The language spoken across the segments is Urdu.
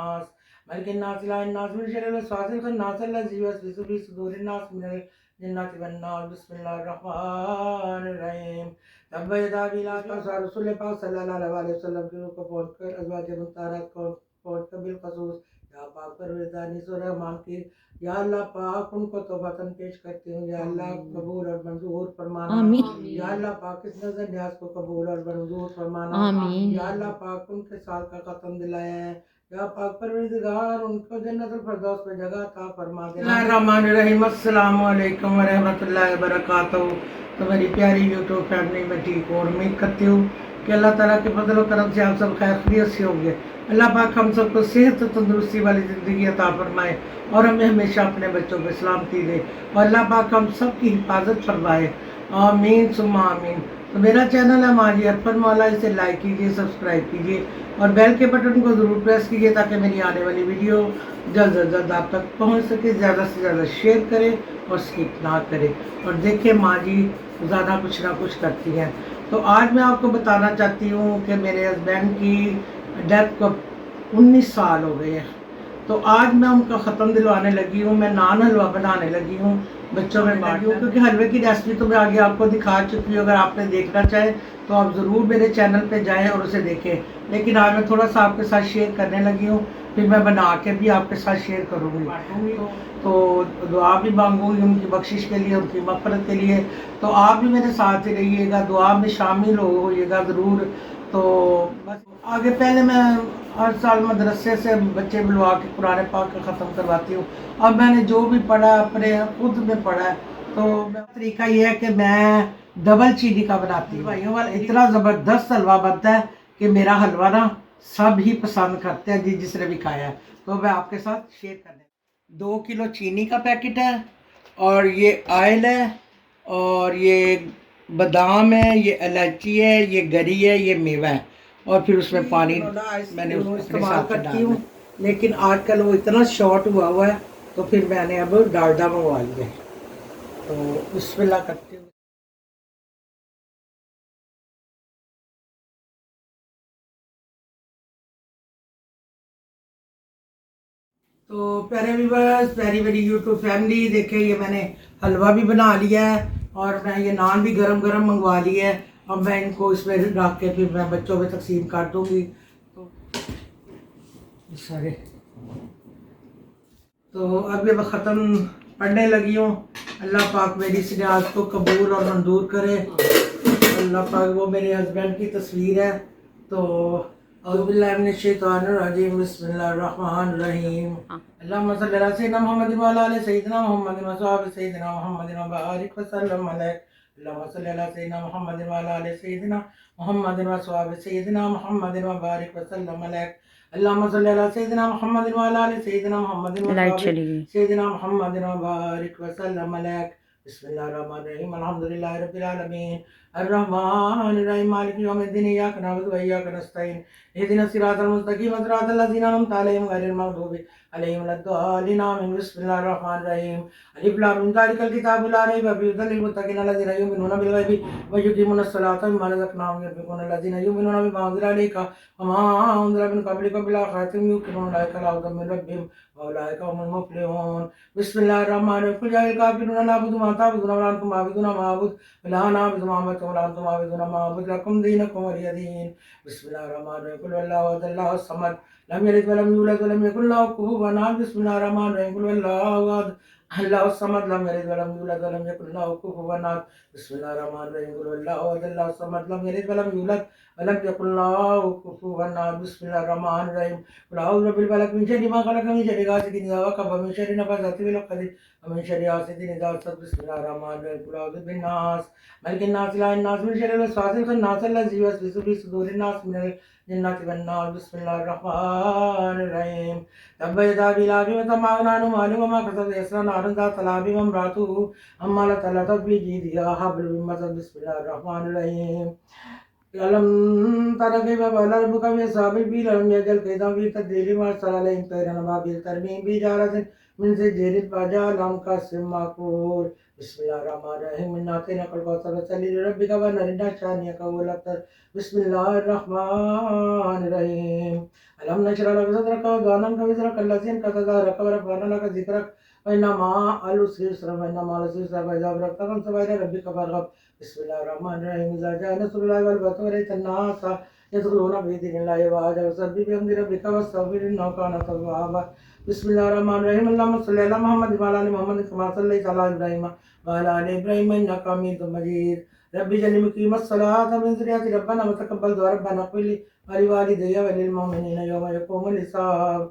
الناس ملك الناس إله الناس من شر الوسواس الخناس الذي يوسوس في صدور الناس من الجنة والناس بسم الله الرحمن الرحيم تب يدا أبي لهب وتب رسول پاک صلی اللہ علیہ وسلم کی روح کو پہنچ کر ازواج مطہرات کو پہنچ کر بالخصوص یا پاک پروردگار سورہ رحمان کی یا اللہ پاک ان کو توبتاً پیش کرتی ہوں، یا اللہ قبول اور منظور فرمانا، آمین یا اللہ پاک اس نظر نیاز کو قبول اور منظور فرمانا، آمین یا اللہ پاک ان کے سال کا ختم دلایا ہے، یا پاک پروردگار ان کو جنت الفردوس میں جگہ عطا فرما دے۔ بسم اللہ الرحمن الرحیم، السلام علیکم ورحمۃ اللہ وبرکاتہ۔ تو میری پیاری یوٹیوب فیملی میں ٹھیک ہوں اور امید کرتی ہوں کہ اللہ تعالیٰ کے فضل و کرم سے آپ سب خیر خیریت سے ہوں گے۔ اللہ پاک ہم سب کو صحت و تندرستی والی زندگی عطا فرمائے اور ہمیں ہمیشہ اپنے بچوں پہ سلامتی دے اور اللہ پاک ہم سب کی حفاظت فرمائے، آمین ثم آمین۔ تو میرا چینل ہے ماجی عرفان مولا، اسے لائک کیجیے، سبسکرائب کیجیے اور بیل کے بٹن کو ضرور پریس کیجیے تاکہ میری آنے والی ویڈیو جلد از جلد آپ تک پہنچ سکے۔ زیادہ سے زیادہ شیئر کریں اور اسکپ نہ کریں اور دیکھیں ماں جی زیادہ کچھ نہ کچھ کرتی ہیں۔ تو آج میں آپ کو بتانا چاہتی ہوں کہ میرے ہسبینڈ کی ڈیتھ کو 19 سال ہو گئے ہیں، تو آج میں ان کا ختم دلوانے لگی ہوں، میں نان حلوہ بنانے لگی ہوں، بچوں میں بانٹی ہوں، کیونکہ حلوے کی ریسپی تو میں آگے آپ کو دکھا چکی ہوں۔ اگر آپ نے دیکھنا چاہیں تو آپ ضرور میرے چینل پہ جائیں اور اسے دیکھیں، لیکن آج میں تھوڑا سا آپ کے ساتھ شیئر کرنے لگی ہوں، پھر میں بنا کے بھی آپ کے ساتھ شیئر کروں گی، تو دعا بھی مانگوں گی ان کی بخشش کے لیے، ان کی مغفرت کے لیے۔ تو آپ بھی میرے ساتھ ہی رہیے گا، دعا میں شامل ہوئیے گا ضرور۔ تو بس آگے پہلے میں ہر سال مدرسے سے بچے بلوا کے قرآن پاک کا ختم کرواتی ہوں، اور میں نے جو بھی پڑھا اپنے خود میں پڑھا ہے، تو طریقہ یہ ہے کہ میں ڈبل چینی کا بناتی ہوں۔ بھائیوں والا اتنا زبردست حلوہ بنتا ہے کہ میرا حلوہ نا سب ہی پسند کرتے ہیں، جس نے بھی کھایا ہے۔ تو میں آپ کے ساتھ شیئر کرنے 2 کلو چینی کا پیکٹ ہے، اور یہ آئل ہے، اور یہ بادام ہے، یہ الائچی ہے، یہ گری ہے، یہ میوہ ہے، اور پھر اس میں پانی میں نے استعمال کرتی ہوں، لیکن آج کل وہ اتنا شارٹ ہوا ہے تو پھر میں نے اب ڈالڈا منگوا لیا ہے۔ تو بسم اللہ کرتی ہوں۔ تو پیارے ویورز، پیاری میری یوٹیوب فیملی، دیکھیں یہ میں نے حلوہ بھی بنا لیا ہے اور میں یہ نان بھی گرم گرم منگوا لی ہے، اور میں ان کو اس میں رکھ کے پھر میں بچوں میں تقسیم کر دوں گی۔ تو سارے تو اب یہ میں ختم پڑھنے لگی ہوں۔ اللہ پاک میری اس نیاز کو قبول اور منظور کرے۔ اللہ پاک، وہ میرے ہسبینڈ کی تصویر ہے۔ تو اعوذ باللہ من الشیطان الرجیم، بسم اللہ الرحمن الرحیم، اللہم صلی علی سیدنا محمد وعلی آل سیدنا محمد وصحبہ سیدنا محمد وبارک وسلم علیہ، اللہم صلی علی سیدنا محمد وعلی آل سیدنا محمد وصحبہ سیدنا محمد وبارک وسلم علیہ، اللہم صلی علی سیدنا محمد وعلی آل سیدنا محمد وصحبہ سیدنا محمد وبارک وسلم علیہ۔ بسم اللہ الرحمن الرحیم، الحمدللہ رب العالمین، الرحمن الرحیم، مالک یوم الدین، ایاک نعبد و ایاک نستعین، اہدنا الصراط المستقیم، صراط الذین انعمت علیہم غیر المغضوب علیہم ولا الضالین، آمین۔ بسم اللہ الرحمن الرحیم، الف لام میم، ذالک الکتاب لا ریب فیہ، ھدی للمتقین الذین یؤمنون بالغیب ویقیمون الصلاۃ ومما رزقناہم ينفقون، الذین یؤمنون بما انزل الیک وما انزل من قبلک وبالآخرۃ هم یوقنون، اولئک علی ھدی من ربہم واولئک هم المفلحون۔ بسم اللہ الرحمن الرحیم، قل یا الکافرون لا اعبد ما تعبدون ولا انتم عابدون ما اعبد ولا انا عابد ما عبدتم ولا انتم عابدون ما اعبد لكم دینکم ولی دین۔ بسم اللہ الرحمن الرحیم، قل هو اللہ احد اللہ الصمد لم یلد ولم یولد ولم یکن له کفوا احد۔ بسم اللہ الرحمن الرحیم، قل هو اللہ احد اللہ الصمد لم یلد ولم یولد ولم یکن له کفوا احد۔ بسم اللہ الرحمن الرحیم، قل هو اللہ احد اللہ الصمد لم یلد ولم یولد ولم یکن له کفوا احد۔ بسم اللہ الرحمن الرحیم، قل اعوذ برب الفلق من شر ما خلق من شر غاسق اذا وقب من شر النفاثات في العقد ومن شر حاسد اذا حسد۔ بسم اللہ الرحمن الرحیم، قل اعوذ بالناس ملک الناس اله الناس من شر الوسواس الخناس الذي يوسوس في صدور الناس من الجنة والناس۔ بسم اللہ الرحمن الرحیم، تب یدا ابی لہب وتب ما اغنی عنہ مالہ وما کسب، سیصلی نارا ذات لہب وامرأته حمالۃ الحطب في جیدها حبل من مسد۔ بسم اللہ الرحمن الرحیم، علم تر کیف فعل ربک باصحاب الفیل الم یجعل کیدہم فی تدلیل وارسل علیہم طیرا ابابیل ترمیہم بحجارۃ من سجیل فجعلہم کعصف مأکول۔ بسم الله الرحمن الرحيم إنا أعطيناك الكوثر فصل لربك وانحر شانئك هو الأبتر بسم الله الرحمن الرحيم ألم نشرح لك صدرك ووضعنا عنك وزرك الذي أنقض ظهرك ورفعنا لك ذكرك فإن مع العسر يسرا فإن مع العسر يسرا فإذا فرغت فانصب إلى ربك فارغب بسم الله الرحمن الرحيم إذا جاء نصر الله والفتح ورأيت الناس يدخلون في دين الله أفواجا فسبح بحمد ربك واستغفر إنه كان توابا بسم الله الرحمن الرحيم اللهم صل على محمد وعلى آل محمد كما صليت على إبراهيم وعلى آل إبراهيم إنك حميد مجيد رب اجعلني مقيم الصلاة من ذريتي ربنا وتقبل دعاء ربنا اغفر لي ولوالدي وللمؤمنين يوم يقوم الحساب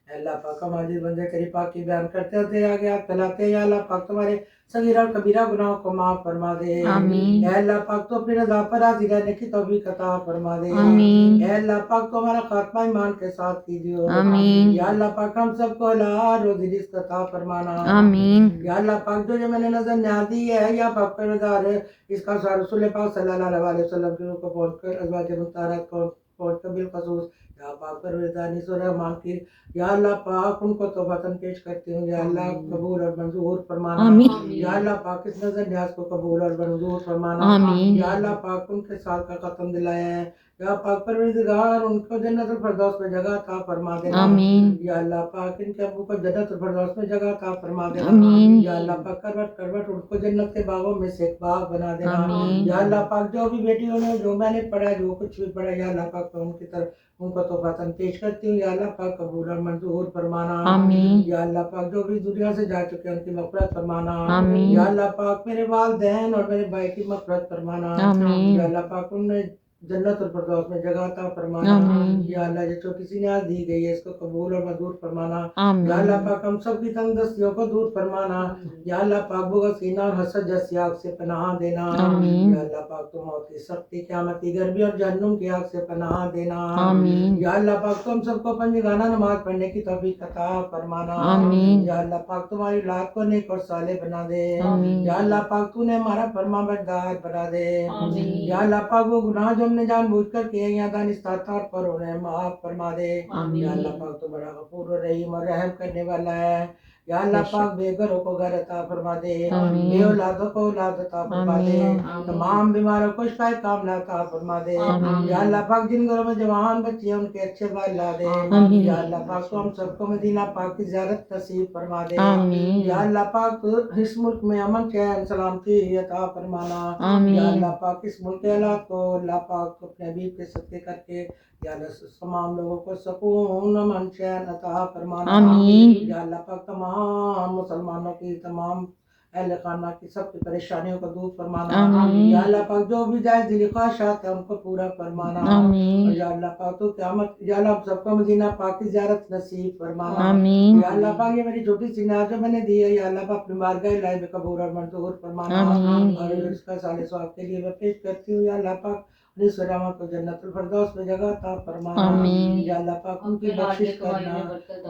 اے اللہ پاک ہمارے بندے تیری پاکی بیان کرتے ہوتے آگے آپ کہلاتے ہیں یا اللہ پاک تمہارے صغیرہ اور کبیرہ گناہوں کو معاف فرما دے آمین اے اللہ پاک تو اپنی رضا پر راضی رہنے کی توفیق عطا فرما دے آمین اے اللہ پاک تو ہمارا خاتمہ ایمان کے ساتھ کیجیے آمین یا اللہ پاک ہم سب کو حلال روزی رزق عطا فرمانا آمین یا اللہ پاک جو میں نے نظر نیاز دی ہے یا پاک پر نظر ہے اس کا سارا رسول پاک صلی اللہ علیہ وسلم کی روح کو پہنچ کر ازواج مطہرات کو پہنچ کر بالخصوص یا پاک پر ردانی سورہ رحمان کی یا اللہ پاک ان کو توبتاً پیش کرتی ہوں یا اللہ قبول اور منظور فرمانا آمین یا اللہ پاک اس نظر نیاز کو قبول اور منظور فرمانا آمین یا اللہ پاک ان کے سال کا ختم دلایا ہے یا پاک پروردگار ان کو جنت الفردوس میں جگہ عطا فرما دینا آمین یا اللہ پاک ان کے ابو کو جنت الفردوس میں جگہ عطا فرما دینا آمین یا اللہ پاک کروٹ کروٹ ان کو جنت کے باغوں میں سے ایک باغ بنا دینا آمین یا اللہ پاک جو بھی بیٹیوں نے جو میں نے پڑھا جو کچھ بھی پڑھا یا اللہ پاک ان کی طرف ان کو توبتاً پیش کرتی ہوں یا اللہ پاک قبول اور منظور فرمانا آمین یا اللہ پاک جو بھی دنیا سے جا چکے ہیں ان کی مغفرت فرمانا آمین یا اللہ پاک میرے والدین اور میرے بھائی کی مغفرت فرمانا آمین یا اللہ پاک ان میں جنت الفردوس میں جگہ عطا فرمانا آمین یا اللہ جو چھوٹی سی نیاز دی گئی ہے اس کو قبول اور منظور فرمانا آمین یا اللہ پاک ہم سب کی تنگ دستیوں کو دور فرمانا یا اللہ پاک بغض کینہ اور حسد جیسی آگ سے پناہ دینا آمین یا اللہ پاک تو موت کی سختی قیامت کی گرمی اور جہنم کی آگ سے پناہ دینا آمین یا اللہ پاک تو ہم سب کو پنجگانہ نماز پڑھنے کی توفیق عطا فرمانا آمین یا اللہ پاک تمہاری اولاد کو نیک اور صالح بنا دے آمین یا اللہ پاک تو نے ہمارا فرما بردار بنا دے آمین یا اللہ پاک وہ گناہ جو ہم نے جان بوجھ کر کیے یا دانستہ طور پر انہیں معاف فرما دے آمین یا اللہ پاک تو بڑا غفور و رحیم اور رحم کرنے والا ہے یا اللہ پاک بے گھروں کو گھر عطا فرما دے آمین بے اولادوں کو اولاد عطا فرما دے آمین تمام بیماروں کو شفا کاملہ عطا فرما دے آمین یا اللہ پاک جن گھروں میں جوان بچے ہیں ان کے اچھے بال لا دے آمین یا اللہ پاک تو ہم سب کو مدینہ پاک کی زیارت نصیب فرما دے آمین یا اللہ پاک اس ملک میں امن چین سلامتی عطا فرمانا آمین یا اللہ پاک اس ملک کے حالات کو اللہ پاک اپنے حبیب کے صدقے کر کے یا اللہ تمام لوگوں کو سکون امن چین عطا فرمانا آمین یا اللہ پاک تمام مسلمانوں کی تمام اہل خانہ کی سب کی پریشانیوں کو دور فرمانا آمین یا اللہ پاک جو بھی جائز دلی خواہشات ہیں ان کو پورا فرمانا آمین اور یا اللہ پاک تو قیامت یا اللہ ہم سب کو مدینہ پاک کی زیارت نصیب فرمانا آمین یا اللہ پاک یہ میری چھوٹی سی نیاز جو میں نے دی ہے یا اللہ پاک اپنی بارگاہ الہی میں قبول اور منظور فرمانا آمین اور اس کا صالح ثواب کے لیے میں پیش کرتی ہوں یا اللہ پاک اس رحمت کو جنت الفردوس میں جگہ عطا فرمانا آمین یا اللہ پاک ان کی بخشش کرنا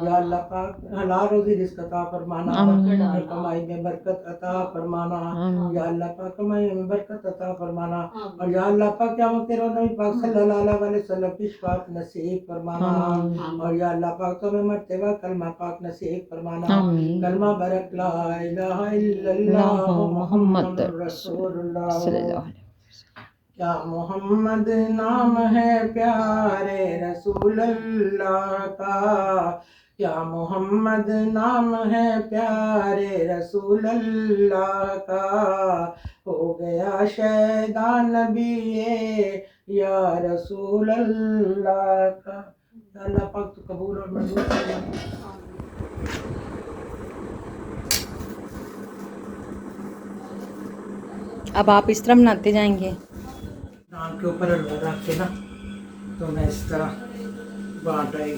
یا اللہ پاک حلال روزی رزق عطا فرمانا آمین اور کمائی میں برکت عطا فرمانا آمین یا اللہ پاک کمائی میں برکت عطا فرمانا اور یا اللہ پاک قیامت کے روز نبی پاک صلی اللہ علیہ وسلم کی شفاعت نصیب فرمانا آمین اور یا اللہ پاک تو ہمیں مرتے وقت کلمہ پاک نصیب فرمانا آمین کلمہ برک لا الہ الا اللہ محمد رسول اللہ صلی اللہ علیہ کیا محمد نام ہے پیارے رسول اللہ کا کیا محمد نام ہے پیارے رسول اللہ کا ہو گیا شیطان نبی یا رسول اللہ کا یا اللہ پاک تو قبول اور منظور فرمائے اب آپ اس طرح بناتے جائیں گے نان کے اوپر حلوہ رکھ کے نا تو میں اس طرح بانٹا ہی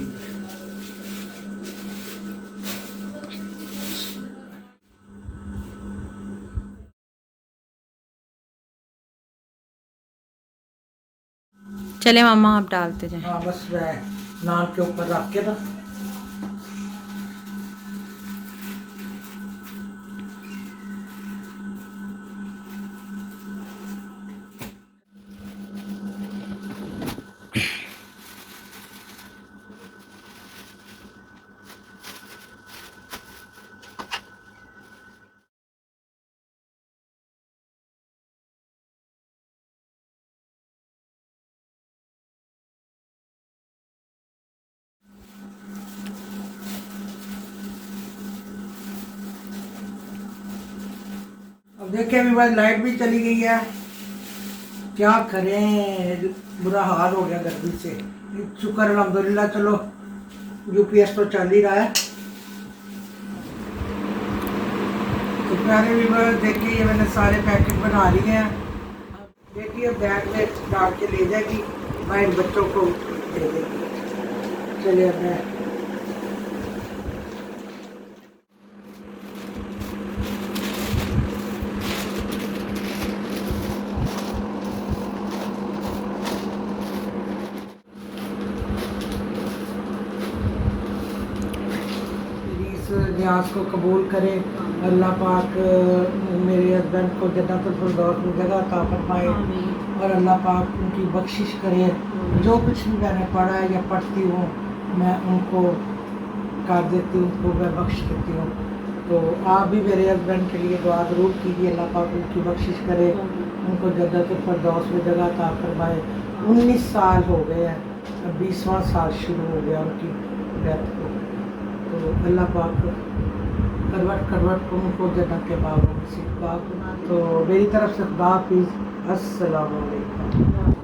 چلے ماما آپ ڈالتے جائیں ہاں بس میں نان کے اوپر رکھ کے نا دیکھیں ابھی بس لائٹ بھی چلی گئی ہے, کیا کریں, برا حال ہو گیا گرمی سے. شکر الحمدللہ, چلو یو پی ایس تو چل ہی رہا ہے. تو پیارے بھی دیکھیے یہ میں نے سارے پیکٹ بنا لیے ہیں. دیکھیے بیگ میں ڈال کے لے جائے گی, باہر بچوں کو دے دے گی. چلیے اب میں اس نیاز کو قبول کرے. اللہ پاک میرے ہسبینڈ کو جنت الفردوس میں جگہ عطا فرمائے, اور اللہ پاک ان کی بخشش کرے. جو کچھ بھی میں نے پڑھا ہے یا پڑھتی ہوں میں ان کو کر دیتی ہوں, ان کو میں بخش دیتی ہوں. تو آپ بھی میرے ہسبینڈ کے لیے دعا ضرور کیجیے, اللہ پاک ان کی بخشش کرے, ان کو جنت الفردوس میں جگہ عطا فرمائے. 19 سال ہو گئے ہیں, اب 20واں سال شروع ہو گیا ان کی ڈیتھ کو. تو اللہ پاک کروٹ کروٹ کو ان کو جنت کے باغوں میں سے باغ. تو میری طرف سے خدا حافظ, السلام علیکم.